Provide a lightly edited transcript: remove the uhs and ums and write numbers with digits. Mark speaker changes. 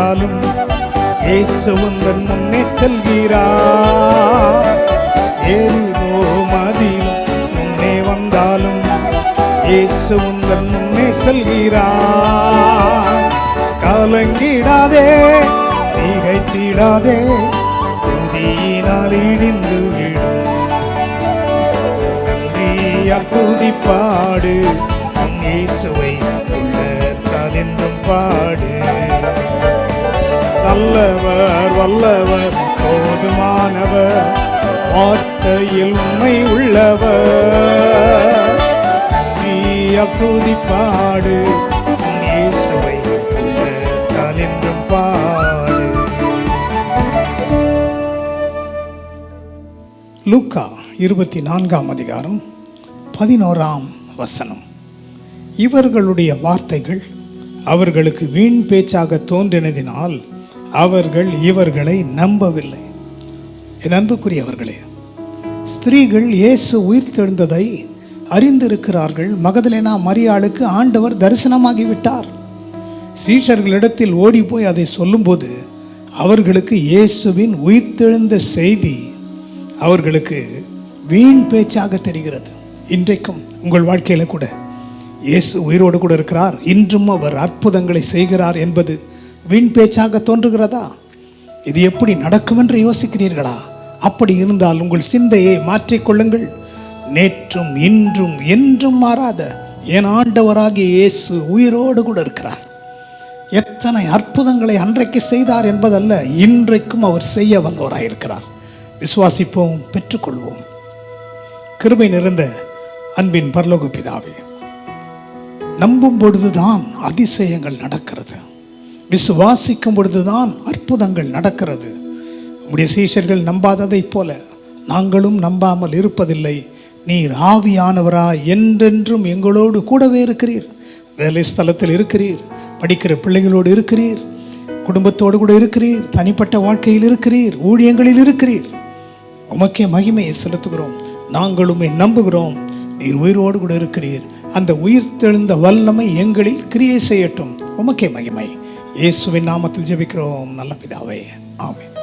Speaker 1: வந்தாலும் இயேசு உந்தன் முன்னே செல்கிறார். எரிகோ மதிலும் முன்னே வந்தாலும் இயேசு உந்தன் முன்னே செல்கிறார். கலங்கிடாதே, திகைத்திடாதே, துதியினால் இடிந்து விடும். நன்றியால் துதிப்பாடு, இயேசுவை உள்ளத்தால் என்றும் பாடு. நல்லவர், வல்லவர், போதுமானவர், வார்த்தையில் உண்மை உள்ளவர். நன்றியால் துதிப்பாடு, இயேசுவை உள்ளத்தால் என்றும் பாடு. லூக்கா 24:11. இவர்களுடைய வார்த்தைகள் அவர்களுக்கு வீண் பேச்சாக தோன்றினதினால் அவர்கள் இவர்களை நம்பவில்லை. என் அன்புக்குரியவர்களே, ஸ்திரீகள் இயேசு உயிர்த்தெழுந்ததை அறிந்திருக்கிறார்கள். மகதலேனா மரியாளுக்கு ஆண்டவர் தரிசனமாகிவிட்டார். சீஷர்களிடத்தில் ஓடி போய் அதை சொல்லும்போது அவர்களுக்கு இயேசுவின் உயிர்த்தெழுந்த செய்தி அவர்களுக்கு வீண் பேச்சாக தெரிகிறது. இன்றைக்கும் உங்கள் வாழ்க்கையில் கூட இயேசு உயிரோடு கூட இருக்கிறார், இன்றும் அவர் அற்புதங்களை செய்கிறார் என்பது வீண் பேச்சாக தோன்றுகிறதா? இது எப்படி நடக்கும் என்று யோசிக்கிறீர்களா? அப்படி இருந்தால் உங்கள் சிந்தையை மாற்றிக்கொள்ளுங்கள். நேற்றும் இன்றும் என்றும் மாறாத என் ஆண்டவராகிய இயேசு உயிரோடு கூட இருக்கிறார். எத்தனை அற்புதங்களை அன்றைக்கு செய்தார் என்பதல்ல, இன்றைக்கும் அவர் செய்ய வல்லவராயிருக்கிறார். விசுவாசிப்போம், பெற்றுக்கொள்வோம். கிருபை நிறைந்த அன்பின் பரலோக பிதாவே, நம்பும் பொழுதுதான் அதிசயங்கள் நடக்கிறது, விசுவாசிக்கும் பொழுதுதான் அற்புதங்கள் நடக்கிறது. உம்முடைய சீஷர்கள் நம்பாததைப் போல நாங்களும் நம்பாமல் இருப்பதில்லை. நீர் ஆவியானவரா என்றென்றும் எங்களோடு கூடவே இருக்கிறீர். வேலை ஸ்தலத்தில் இருக்கிறீர், படிக்கிற பிள்ளைகளோடு இருக்கிறீர், குடும்பத்தோடு கூட இருக்கிறீர், தனிப்பட்ட வாழ்க்கையில் இருக்கிறீர், ஊழியங்களில் இருக்கிறீர். உமக்கே மகிமையை செலுத்துகிறோம். நாங்களுமே நம்புகிறோம், நீர் உயிரோடு கூட இருக்கிறீர். அந்த உயிர்த்தெழுந்த வல்லமை எங்களில் கிரியை செய்யட்டும். உமக்கே மகிமை. இயேசுவின் நாமத்தில் ஜெபிக்கிறோம் நல்ல பிதாவே, ஆமென்.